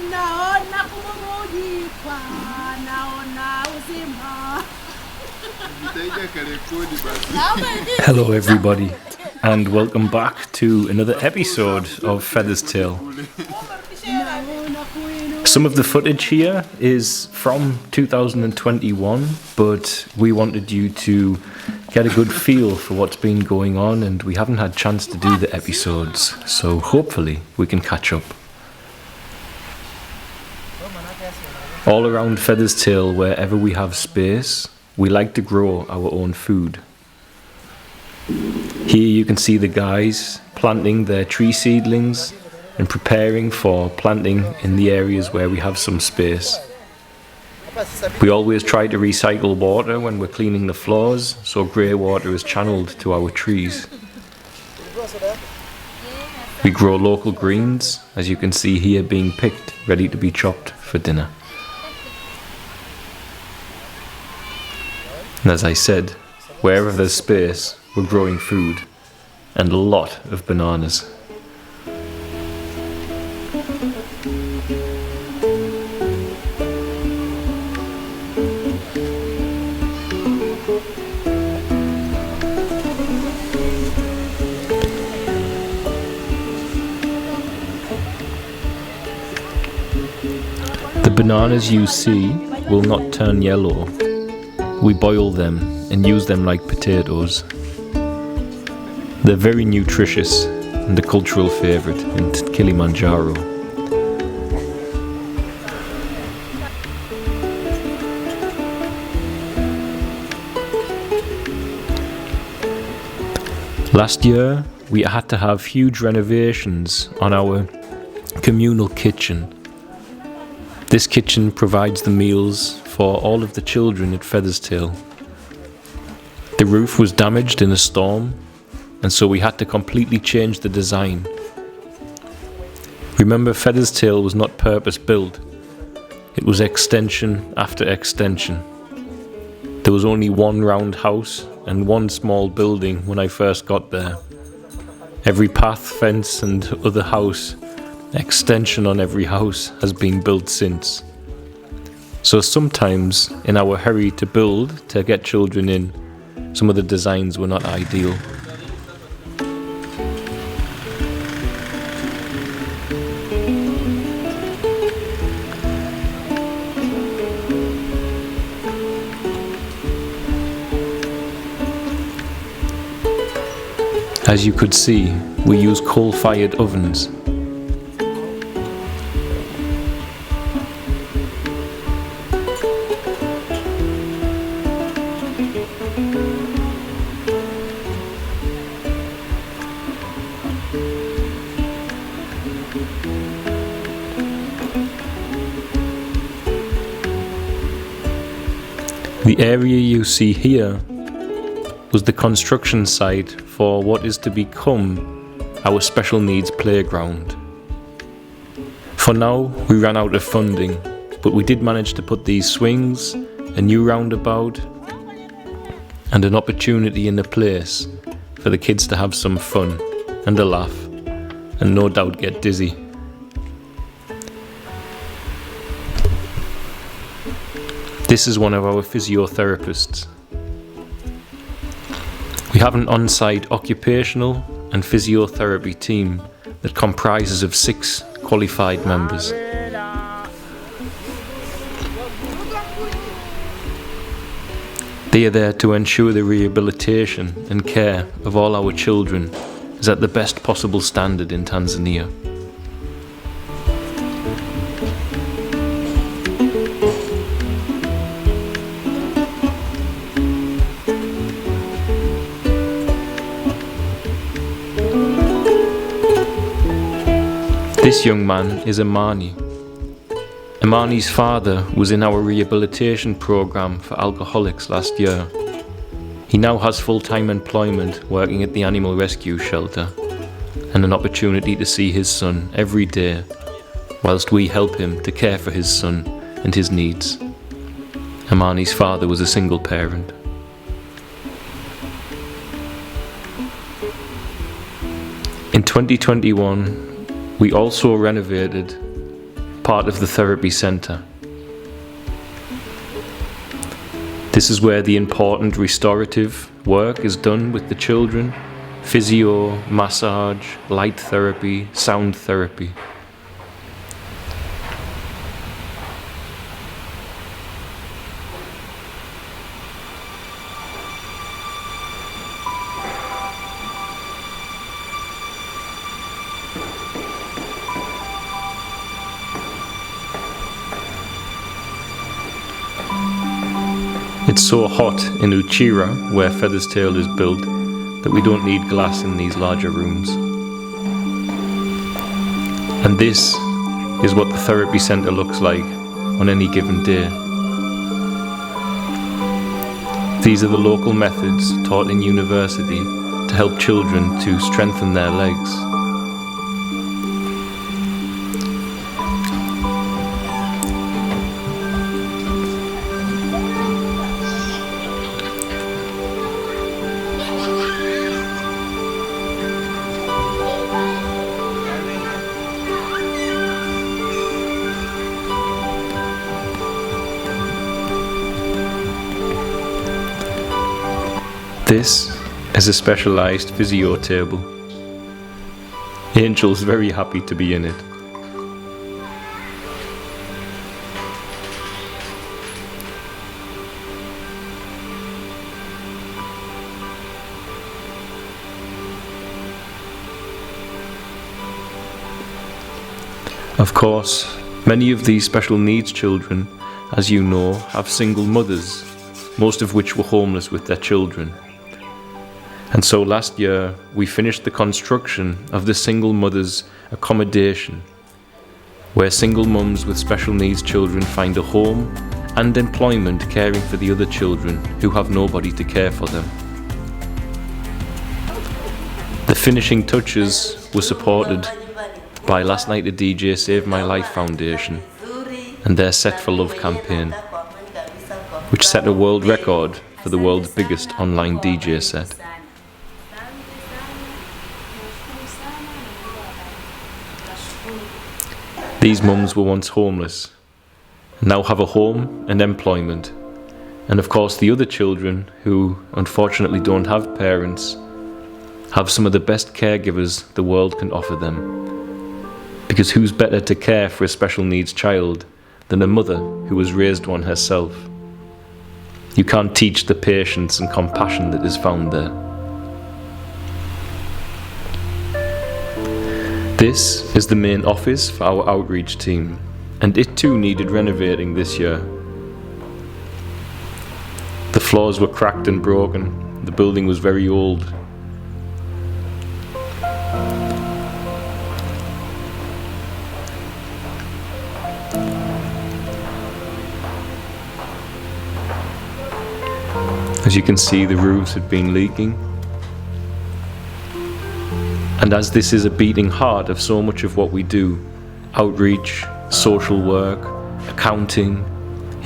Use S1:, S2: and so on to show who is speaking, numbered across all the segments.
S1: naona kumumulikwa naona uzima.
S2: Hello everybody and welcome back to another episode of Featherstale. Some of the footage here is from 2021, but we wanted you to get a good feel for what's been going on, and we haven't had a chance to do the episodes, so hopefully we can catch up. All around Featherstale, wherever we have space, we like to grow our own food. Here you can see the guys planting their tree seedlings and preparing for planting in the areas where we have some space. We always try to recycle water when we're cleaning the floors, so grey water is channeled to our trees. We grow local greens, as you can see here, being picked, ready to be chopped for dinner. And as I said, wherever there's space, we're growing food, and a lot of bananas. The bananas you see will not turn yellow. We boil them and use them like potatoes. They're very nutritious and a cultural favourite in Kilimanjaro. Last year we had to have huge renovations on our communal kitchen. This kitchen provides the meals for all of the children at Featherstale. The roof was damaged in a storm, and so we had to completely change the design. Remember, Featherstale was not purpose-built. It was extension after extension. There was only one round house and one small building when I first got there. Every path, fence and other house, extension on every house has been built since. So sometimes, in our hurry to build, to get children in, some of the designs were not ideal. As you could see, we use coal-fired ovens. The area you see here was the construction site for what is to become our special needs playground. For now, we ran out of funding, but we did manage to put these swings, a new roundabout, and an opportunity in the place for the kids to have some fun and a laugh, and no doubt get dizzy. This is one of our physiotherapists. We have an on-site occupational and physiotherapy team that comprises of 6 qualified members. They are there to ensure the rehabilitation and care of all our children is at the best possible standard in Tanzania. This young man is Amani. Amani's father was in our rehabilitation program for alcoholics last year. He now has full-time employment working at the animal rescue shelter and an opportunity to see his son every day whilst we help him to care for his son and his needs. Amani's father was a single parent. In 2021, we also renovated part of the therapy centre. This is where the important restorative work is done with the children: physio, massage, light therapy, sound therapy. It's so hot in Uchira, where Featherstale is built, that we don't need glass in these larger rooms. And this is what the therapy centre looks like on any given day. These are the local methods taught in university to help children to strengthen their legs. This is a specialised physio table. Angel's very happy to be in it. Of course, many of these special needs children, as you know, have single mothers, most of which were homeless with their children. And so last year we finished the construction of the single mothers accommodation, where single mums with special needs children find a home and employment caring for the other children who have nobody to care for them. The finishing touches were supported by Last Night a DJ Save My Life Foundation and their Set for Love campaign, which set a world record for the world's biggest online DJ set. These mums were once homeless, now have a home and employment. And of course the other children, who unfortunately don't have parents, have some of the best caregivers the world can offer them. Because who's better to care for a special needs child than a mother who has raised one herself? You can't teach the patience and compassion that is found there. This is the main office for our outreach team, and it too needed renovating this year. The floors were cracked and broken, the building was very old. As you can see, the roofs had been leaking. And as this is a beating heart of so much of what we do, outreach, social work, accounting,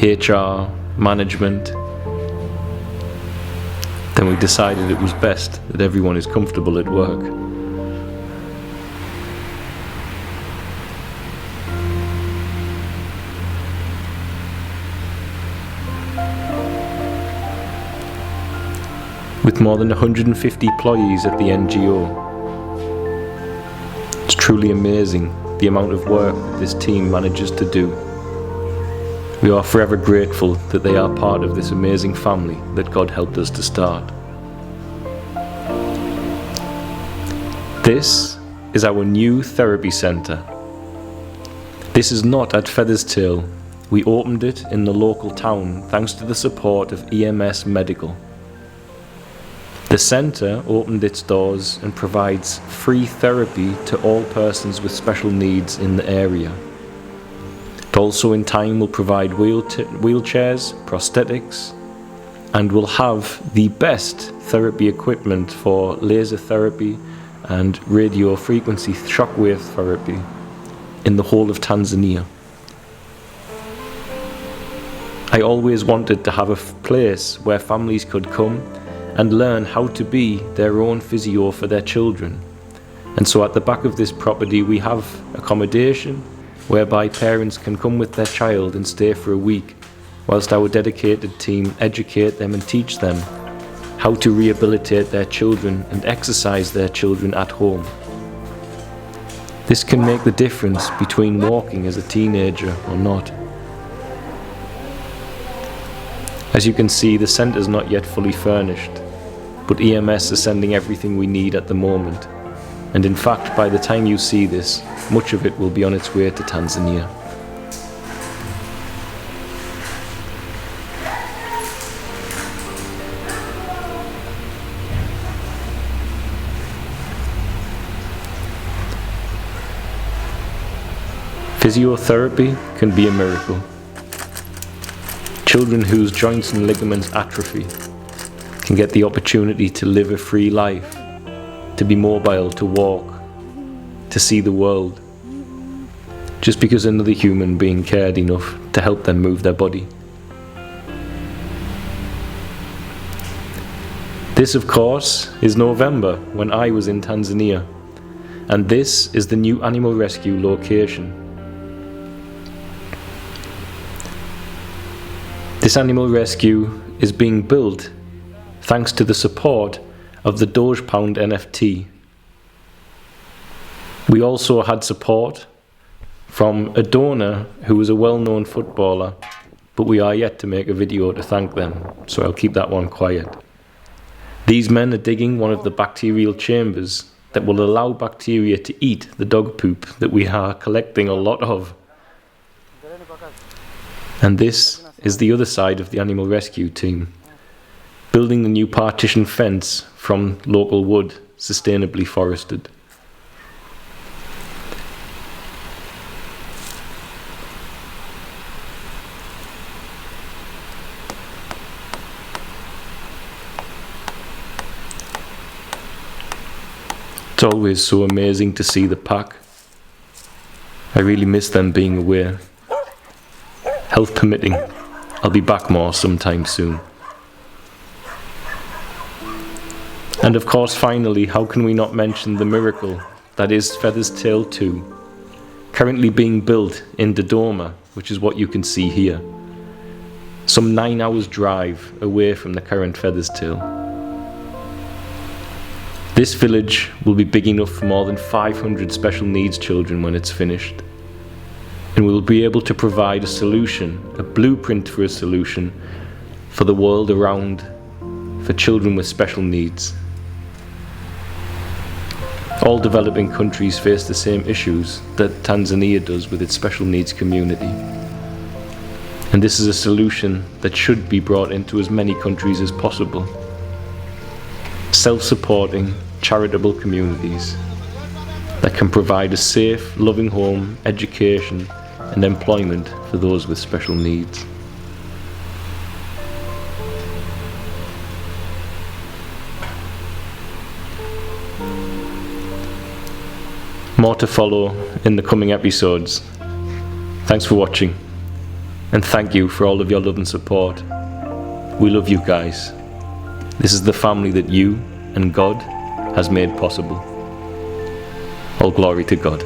S2: HR, management, then we decided it was best that everyone is comfortable at work. With more than 150 employees at the NGO, it's truly amazing the amount of work that this team manages to do. We are forever grateful that they are part of this amazing family that God helped us to start. This is our new therapy centre. This is not at Featherstale. We opened it in the local town thanks to the support of EMS Medical. The centre opened its doors and provides free therapy to all persons with special needs in the area. It also in time will provide wheelchairs, prosthetics, and will have the best therapy equipment for laser therapy and radio frequency shockwave therapy in the whole of Tanzania. I always wanted to have a place where families could come and learn how to be their own physio for their children. And so at the back of this property we have accommodation, whereby parents can come with their child and stay for a week, whilst our dedicated team educate them and teach them how to rehabilitate their children and exercise their children at home. This can make the difference between walking as a teenager or not. As you can see, the centre is not yet fully furnished, but EMS is sending everything we need at the moment. And in fact, by the time you see this, much of it will be on its way to Tanzania. Physiotherapy can be a miracle. Children whose joints and ligaments atrophy can get the opportunity to live a free life, to be mobile, to walk, to see the world, just because another human being cared enough to help them move their body. This, of course, is November, when I was in Tanzania, and this is the new animal rescue location. This animal rescue is being built thanks to the support of the Dogepound NFT. We also had support from a donor who was a well-known footballer, but we are yet to make a video to thank them, so I'll keep that one quiet. These men are digging one of the bacterial chambers that will allow bacteria to eat the dog poop that we are collecting a lot of. And this is the other side of the animal rescue team, building the new partition fence from local wood, sustainably forested. It's always so amazing to see the pack. I really miss them being away. Health permitting, I'll be back more sometime soon. And of course, finally, how can we not mention the miracle that is Featherstale 2, currently being built in Dodoma, which is what you can see here, some 9 hours drive away from the current Featherstale. This village will be big enough for more than 500 special needs children when it's finished. And we'll be able to provide a solution, a blueprint for a solution for the world around, for children with special needs. All developing countries face the same issues that Tanzania does with its special needs community. And this is a solution that should be brought into as many countries as possible. Self-supporting, charitable communities that can provide a safe, loving home, education, and employment for those with special needs. More to follow in the coming episodes. Thanks for watching, and thank you for all of your love and support. We love you guys. This is the family that you and God has made possible. All glory to God.